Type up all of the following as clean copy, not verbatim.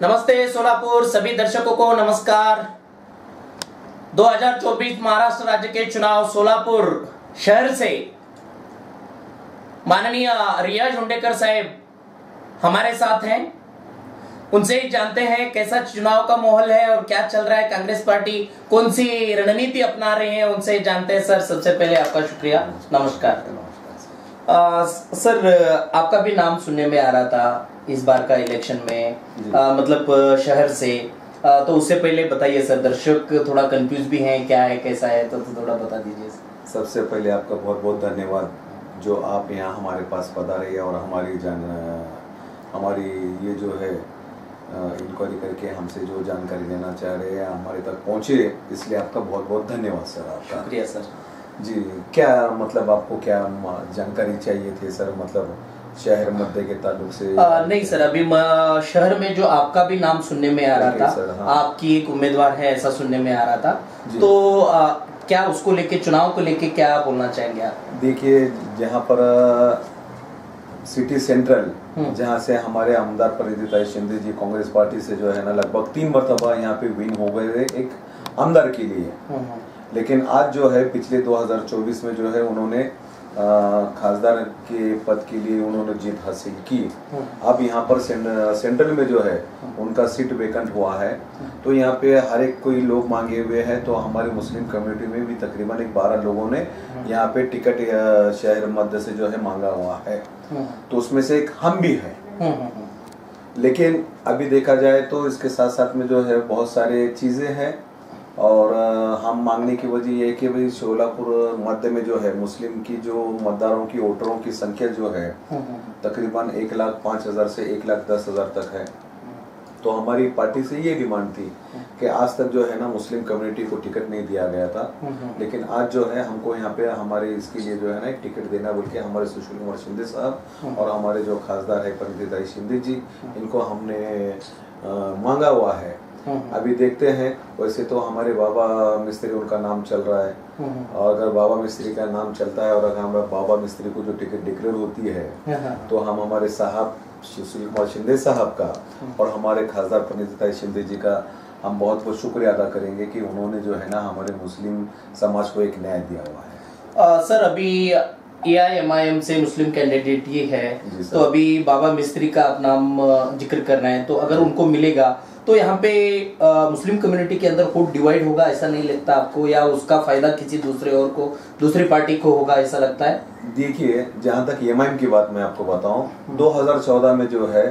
नमस्ते सोलापुर, सभी दर्शकों को नमस्कार। 2024 महाराष्ट्र राज्य के चुनाव सोलापुर शहर से माननीय रियाज हुंडेकर साहब हमारे साथ हैं। उनसे ही जानते हैं कैसा चुनाव का माहौल है और क्या चल रहा है, कांग्रेस पार्टी कौन सी रणनीति अपना रही है, उनसे ही जानते हैं। सर, सबसे पहले आपका शुक्रिया, नमस्कार। सर, आपका भी नाम सुनने में आ रहा था इस बार का इलेक्शन में, मतलब शहर से, तो उससे पहले बताइए सर, दर्शक थोड़ा कंफ्यूज भी हैं, क्या है कैसा है, तो थोड़ा बता दीजिए। सबसे पहले आपका बहुत बहुत धन्यवाद जो आप यहाँ हमारे पास पधारे और हमारी ये जो है इंक्वायरी करके हमसे जो जानकारी देना चाह रहे हैं हमारे तक पहुँचे, इसलिए आपका बहुत बहुत धन्यवाद सर। आपका शुक्रिया सर। जी, क्या मतलब आपको क्या जानकारी चाहिए थी सर, मतलब शहर मध्य के ताल्लुक से? नहीं सर, अभी शहर में जो आपका भी नाम सुनने में आ रहा था सर, हाँ। आपकी एक उम्मीदवार है ऐसा सुनने में आ रहा था, तो क्या उसको लेके, चुनाव को लेके क्या बोलना चाहेंगे आप? देखिए, जहाँ पर सिटी सेंट्रल जहाँ से हमारे आमदार परिणीता शिंदे जी कांग्रेस पार्टी से जो है ना लगभग 3 मरतबा यहाँ पे विन हो गए एक आमदार के लिए, लेकिन आज जो है पिछले 2024 में जो है उन्होंने खासदार के पद के लिए उन्होंने जीत हासिल की। अब यहाँ पर सेंट्रल में जो है उनका सीट वेकेंट हुआ है, तो यहाँ पे हर एक कोई लोग मांगे हुए हैं, तो हमारे मुस्लिम कम्युनिटी में भी तकरीबन 12 लोगों ने यहाँ पे टिकट शहर मध्य से जो है मांगा हुआ है, तो उसमें से एक हम भी हैं। लेकिन अभी देखा जाए तो इसके साथ साथ में जो है बहुत सारे चीजें हैं, और हम मांगने की वजह ये है कि भाई सोलापुर मध्य में जो है मुस्लिम की जो मतदारों की, वोटरों की संख्या जो है तकरीबन 1,05,000 से 1,10,000 तक है। तो हमारी पार्टी से ये डिमांड थी कि आज तक जो है ना मुस्लिम कम्युनिटी को टिकट नहीं दिया गया था, लेकिन आज जो है हमको यहाँ पे हमारे इसके लिए जो है ना एक टिकट देना बोल के हमारे सुशील कुमार शिंदे साहब और हमारे जो खासदार है परिणीता शिंदे जी, इनको हमने मांगा हुआ है। अभी देखते हैं, वैसे तो हमारे बाबा मिस्त्री उनका नाम चल रहा है, और अगर बाबा मिस्त्री का नाम चलता है और अगर हमारे बाबा मिस्त्री को जो टिकट डिक्लेयर होती है तो हम हमारे साहब सुशील कुमार शिंदे साहब का और हमारे खासदार परिणीता शिंदे जी का हम बहुत बहुत शुक्रिया अदा करेंगे कि उन्होंने जो है ना हमारे मुस्लिम समाज को एक न्याय दिया हुआ है। सर, अभी AIMIM से मुस्लिम कैंडिडेट ये है, तो अभी बाबा मिस्त्री का आप नाम जिक्र कर रहे हैं, तो अगर उनको मिलेगा तो यहाँ पे मुस्लिम कम्युनिटी के अंदर वोट डिवाइड होगा, ऐसा नहीं लगता आपको, या उसका फायदा किसी दूसरे और को, दूसरी पार्टी को होगा, ऐसा लगता है? देखिए, जहाँ तक MIM की बात मैं आपको बताऊं, 2014 में जो है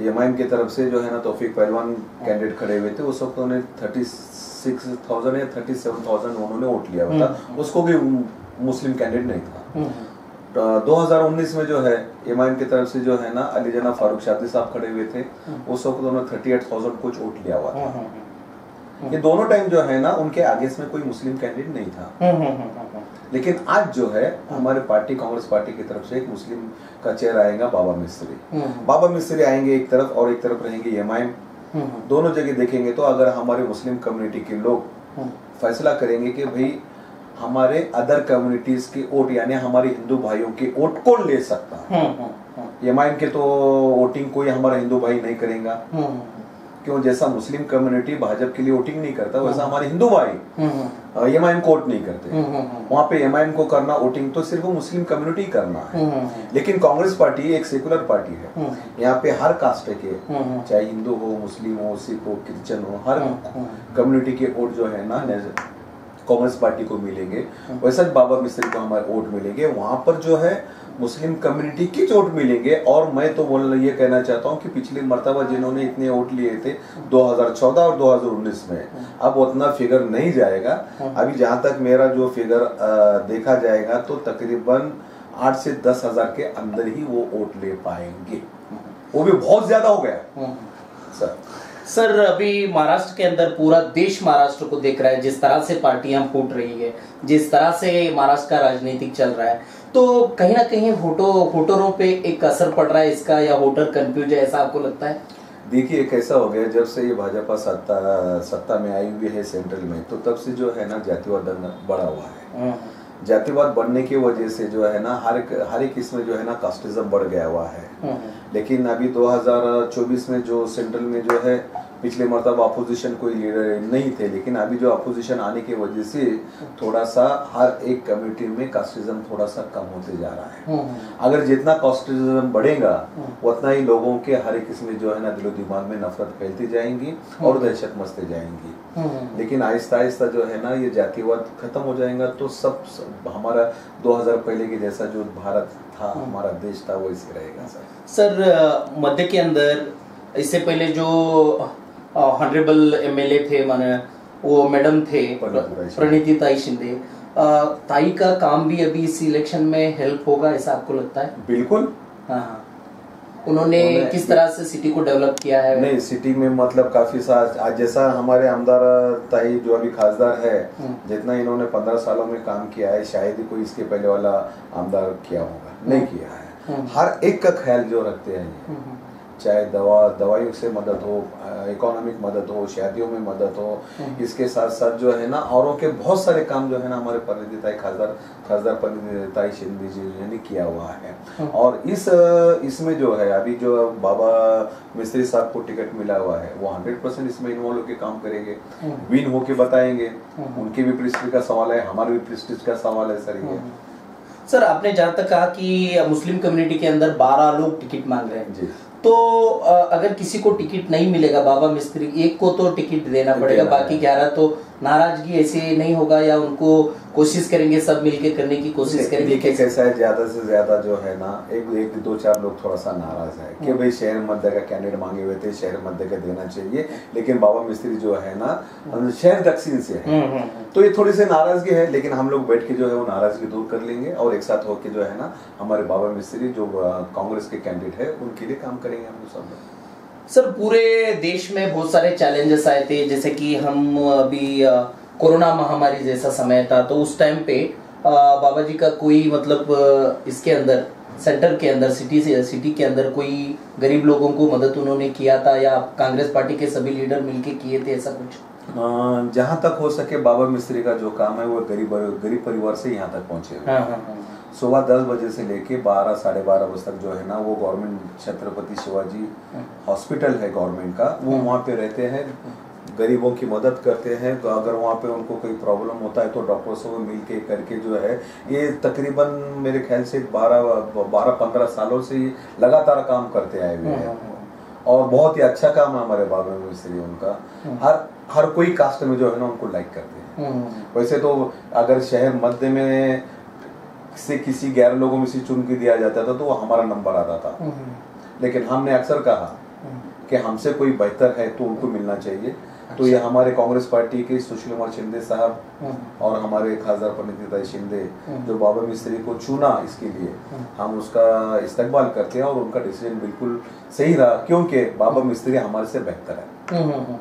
MIM की तरफ से जो है ना तौफीक पहलवान कैंडिडेट खड़े हुए थे, उस वक्त उन्होंने 36,000 या 37,000 उन्होंने वोट लिया हुआ था, उसको भी मुस्लिम कैंडिडेट नहीं था। 2019 में जो है MIM की तरफ से जो है ना अली जना फारूक शादी साहब खड़े हुए थे, उस वक्त उन्होंने 38,000 कुछ वोट लिया हुआ था। ये दोनों टाइम जो है ना उनके आगे में कोई मुस्लिम कैंडिडेट नहीं था, लेकिन आज जो है हमारे पार्टी कांग्रेस पार्टी की तरफ से एक मुस्लिम का चेहरा आएगा, बाबा मिस्त्री। बाबा मिस्त्री आएंगे एक तरफ और एक तरफ रहेंगे MIM। दोनों जगह देखेंगे तो अगर हमारे मुस्लिम कम्युनिटी के लोग फैसला करेंगे कि भाई हमारे अदर कम्युनिटीज के वोट, यानी हमारे हिंदू भाइयों के वोट कौन ले सकता है, MIM के तो वोटिंग कोई हमारा हिंदू भाई नहीं करेगा, क्यों? जैसा मुस्लिम कम्युनिटी भाजपा के लिए वोटिंग नहीं करता, वैसा हमारे हिंदू भाई MIM को वोट नहीं करते। वहाँ पे MIM को करना वोटिंग तो सिर्फ मुस्लिम कम्युनिटी करना है, लेकिन कांग्रेस पार्टी एक सेकुलर पार्टी है, यहाँ पे हर कास्ट के, चाहे हिंदू हो, मुस्लिम हो, सिख हो, क्रिश्चियन हो, हर कम्युनिटी के वोट जो है ना कांग्रेस पार्टी को मिलेंगे, वैसा बाबा मिस्त्री को हमारे वोट मिलेंगे। वहां पर जो है मुस्लिम कम्युनिटी की वोट मिलेंगे, और मैं तो ये कहना चाहता हूं कि पिछली मर्तबा जिन्होंने इतने वोट लिए थे 2014 और 2019 में, अब उतना फिगर नहीं जाएगा। अभी जहां तक मेरा जो फिगर देखा जाएगा तो तकरीबन 8 से 10 हजार के अंदर ही वो वोट ले पाएंगे, वो भी बहुत ज्यादा हो गया सर। अभी महाराष्ट्र के अंदर पूरा देश महाराष्ट्र को देख रहा है, जिस तरह से पार्टियां फूट रही है, जिस तरह से महाराष्ट्र का राजनीतिक चल रहा है, तो कहीं ना कहीं वोटरों पे एक असर पड़ रहा है इसका, या वोटर कंफ्यूज है, ऐसा आपको लगता है? देखिए, कैसा हो गया, जब से ये भाजपा सत्ता में आई हुई है सेंट्रल में, तो तब से जो है ना जातिवाद बढ़ा हुआ है। जातिवाद बढ़ने की वजह से जो है ना हर एक इसमें जो है ना कास्टिज्म बढ़ गया हुआ है। लेकिन अभी 2024 में जो सेंट्रल में जो है पिछले मरतब अपोजिशन कोई लीडर नहीं थे, लेकिन अभी जो अपोजिशन आने की वजह से थोड़ा सा हर एक कम्युनिटी में कास्टिज्म थोड़ा सा कम होते जा रहा है। अगर जितना कास्टिज्म बढ़ेगा उतना ही लोगों के हर एक इसमें जो है ना दिलो दिमाग में नफरत फैलती जाएंगी और दहशत मचते जाएंगी। लेकिन आहिस्ता आहिस्ता जो है ना ये जातिवाद खत्म हो जाएगा तो सब हमारा 2000 पहले के जैसा जो भारत था, हमारा देश था, वो इसे रहेगा। सर मध्य के अंदर इससे पहले जो ऑनरेबल एमएलए थे, माने वो मैडम थे प्रणीति ताई शिंदे, ताई का काम भी अभी इस इलेक्शन में हेल्प होगा ऐसा आपको लगता है? बिल्कुल। हाँ, उन्होंने किस तरह से सिटी को डेवलप किया है? नहीं, सिटी में मतलब काफी आज जैसा हमारे आमदार ताई जो अभी खासदार है, जितना इन्होंने 15 सालों में काम किया है शायद ही कोई इसके पहले वाला आमदार किया होगा, नहीं किया है। हर एक का ख्याल जो रखते हैं, चाहे दवाइयों से मदद हो, इकोनॉमिक मदद हो, शादियों में मदद हो, इसके साथ साथ जो है ना औरों के बहुत सारे काम जो है ना हमारे परिणीति ताई खासदार परिणीति ताई शिंदे जी ने किया हुआ है। और इसमें जो है अभी जो बाबा मिस्त्री साहब को टिकट मिला हुआ है वो 100% इसमें इन्वॉल्व होकर काम करेंगे, विन होके बताएंगे। उनके भी प्रेस्टीज का सवाल है, हमारे भी प्रेस्टीज का सवाल है सर। ये सर आपने जहाँ तक कहा कि मुस्लिम कम्युनिटी के अंदर 12 लोग टिकट मांग रहे हैं जी, तो अगर किसी को टिकट नहीं मिलेगा, बाबा मिस्त्री एक को तो टिकट देना पड़ेगा, बाकी 11 तो नाराजगी ऐसे नहीं होगा या उनको कोशिश करेंगे सब मिलके करने की कोशिश करेंगे? देखिए कैसा है, ज्यादा से ज्यादा जो है ना एक दो चार लोग थोड़ा सा नाराज है कि भाई शहर मध्य का कैंडिडेट मांगे हुए थे, शहर मध्य का देना चाहिए, लेकिन बाबा मिस्त्री जो है ना शहर दक्षिण से है, तो ये थोड़ी सी नाराजगी है। लेकिन हम लोग बैठ के जो है वो नाराजगी दूर कर लेंगे और एक साथ होकर जो है ना हमारे बाबा मिस्त्री जो कांग्रेस के कैंडिडेट है उनके लिए काम करेंगे हम लोग सब लोग। सर पूरे देश में बहुत सारे चैलेंजेस आए थे, जैसे कि हम अभी कोरोना महामारी जैसा समय था, तो उस टाइम पे बाबा जी का कोई मतलब इसके अंदर सेंटर के अंदर सिटी के अंदर कोई गरीब लोगों को मदद उन्होंने किया था या कांग्रेस पार्टी के सभी लीडर मिलके किए थे, ऐसा कुछ? जहाँ तक हो सके बाबा मिस्त्री का जो काम है वो गरीब परिवार से यहाँ तक पहुँचे। सुबह 10 बजे से लेके 12 साढ़े 12 बजे तक जो है ना वो गवर्नमेंट छत्रपति शिवाजी हॉस्पिटल है गवर्नमेंट का, वो वहाँ पे रहते हैं, गरीबों की मदद करते हैं। तो अगर वहाँ पे उनको कोई प्रॉब्लम होता है तो डॉक्टरों से वो मिल के करके जो है ये तकरीबन मेरे ख्याल से 12-15 सालों से लगातार काम करते आए हुए हैं और बहुत ही अच्छा काम है हमारे बाबा मिस्त्री। उनका हर कोई कास्ट में जो है ना उनको लाइक करते हैं। वैसे तो अगर शहर मध्य में से किसी 11 लोगों में से चुन के दिया जाता था तो वो हमारा नंबर आता था, लेकिन हमने अक्सर कहा कि हमसे कोई बेहतर है तो उनको मिलना चाहिए। तो ये हमारे कांग्रेस पार्टी के सुशील कुमार शिंदे साहब और हमारे खासदार प्रणीति ताई शिंदे जो बाबा मिस्त्री को चुना, इसके लिए हम उसका इस्तकबाल करते हैं और उनका डिसीजन बिल्कुल सही रहा क्योंकि बाबा मिस्त्री हमारे से बेहतर है।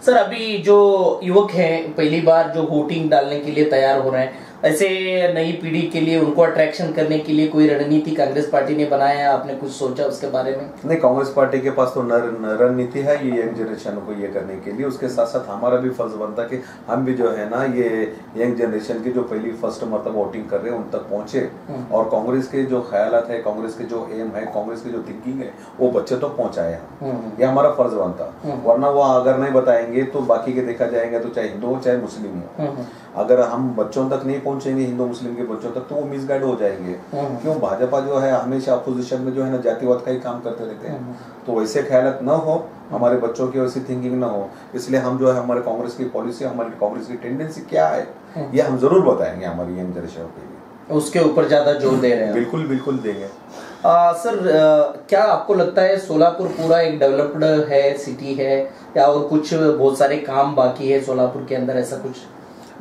सर अभी जो युवक हैं पहली बार जो वोटिंग डालने के लिए तैयार हो रहे हैं, ऐसे नई पीढ़ी के लिए उनको अट्रैक्शन करने के लिए कोई रणनीति कांग्रेस पार्टी ने बनाया है? आपने कुछ सोचा उसके बारे में? नहीं, कांग्रेस पार्टी के पास तो रणनीति है ये यंग जनरेशन को ये करने के लिए। उसके साथ साथ हमारा भी फर्ज बनता है कि हम भी जो है ना ये यंग जनरेशन की जो पहली फर्स्ट मतलब वोटिंग कर रहे हैं उन तक पहुंचे और कांग्रेस के जो ख्यालात है, कांग्रेस के जो एम है, कांग्रेस की जो थिंकिंग है वो बच्चे तक पहुंचाए हम, ये हमारा फर्ज बनता। वरना वो अगर नहीं बताएंगे तो बाकी के देखा जाएगा तो चाहे हिंदू हो चाहे मुस्लिम हो, अगर हम बच्चों तक नहीं पहुंचेंगे हिंदू मुस्लिम के बच्चों तक तो वो मिसगाइड हो जाएंगे। क्यों भाजपा जो है हमेशा अपोजिशन में जो है ना जातिवाद का ही काम करते रहते हैं, तो वैसे ख्यालात न हो, हमारे बच्चों की वैसी थिंकिंग ना हो, इसलिए हम जो है हमारे कांग्रेस की पॉलिसी, हमारी कांग्रेस की टेंडेंसी क्या है ये हम जरूर बताएंगे हमारी यंग जनरेशन के लिए, उसके ऊपर ज्यादा जोर दे रहे हैं। बिल्कुल बिल्कुल देंगे। सर क्या आपको लगता है सोलापुर पूरा एक डेवलप्ड है सिटी है या और कुछ बहुत सारे काम बाकी है सोलापुर के अंदर, ऐसा कुछ?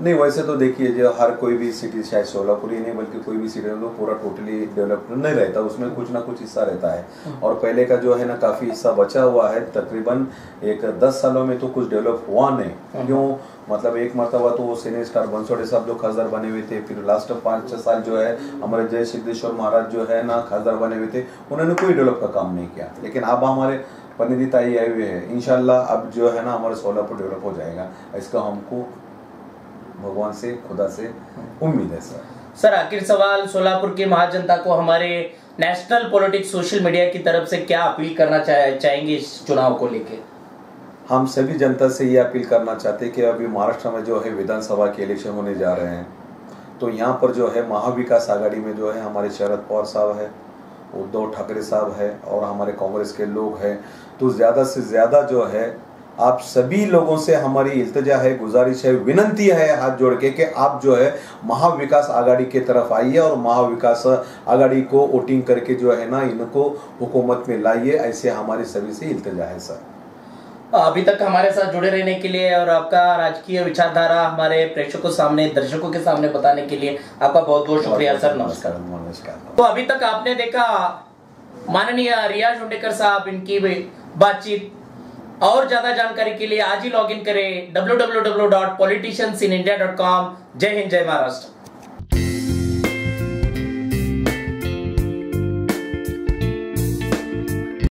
नहीं, वैसे तो देखिए जो हर कोई भी सिटी, शायद सोलापुर ही नहीं बल्कि कोई भी सिटी में पूरा टोटली डेवलप्ड नहीं रहता, उसमें कुछ ना कुछ हिस्सा रहता है और पहले का जो है ना काफी हिस्सा बचा हुआ है। तकरीबन एक 10 सालों में तो कुछ डेवलप हुआ नहीं। क्यों? मतलब एक मरतबा तो सिने स्टार बंसोड़े साहब लोग खासदार बने हुए थे, फिर लास्ट 5-6 साल जो है हमारे जय सिद्धेश्वर महाराज जो है ना खासदार बने हुए थे, उन्होंने कोई डेवलप का काम नहीं किया। लेकिन अब हमारे प्रणीति ताई आए हुए हैं, इंशाल्लाह अब जो है ना हमारा सोलापुर डेवलप हो जाएगा, इसका हमको भगवान से, खुदा से उम्मीद है सर। सर आखिर सवाल, सोलापुर की महाजनता को हमारे नेशनल पॉलिटिक्स सोशल मीडिया की तरफ से क्या अपील करना चाहेंगे इस चुनाव को लेके? हम सभी जनता से ये अपील करना चाहते हैं कि अभी महाराष्ट्र में जो है विधानसभा के इलेक्शन होने जा रहे हैं, तो यहाँ पर जो है महाविकास आघाड़ी में जो है हमारे शरद पवार साहब है, उद्धव ठाकरे साहब है और हमारे कांग्रेस के लोग हैं। तो ज़्यादा से ज़्यादा जो है आप सभी लोगों से हमारी इल्तिजा है, गुजारिश है, विनंती है हाथ जोड़ के कि आप जो है महाविकास आघाड़ी की तरफ आइए और महाविकास आघाड़ी को वोटिंग करके जो है ना इनको हुकूमत में लाइए। ऐसे हमारी सभी से इल्तिजा है सर। अभी तक हमारे साथ जुड़े रहने के लिए और आपका राजकीय विचारधारा हमारे प्रेक्षकों सामने, दर्शकों के सामने बताने के लिए आपका बहुत बहुत शुक्रिया सर। नमस्कार। नमस्कार। तो अभी तक आपने देखा माननीय रियाज हुंडेकर साहब, इनकी बातचीत। और ज्यादा जानकारी के लिए आज ही लॉगिन करें www.politiciansinIndia.com। जय हिंद, जय महाराष्ट्र।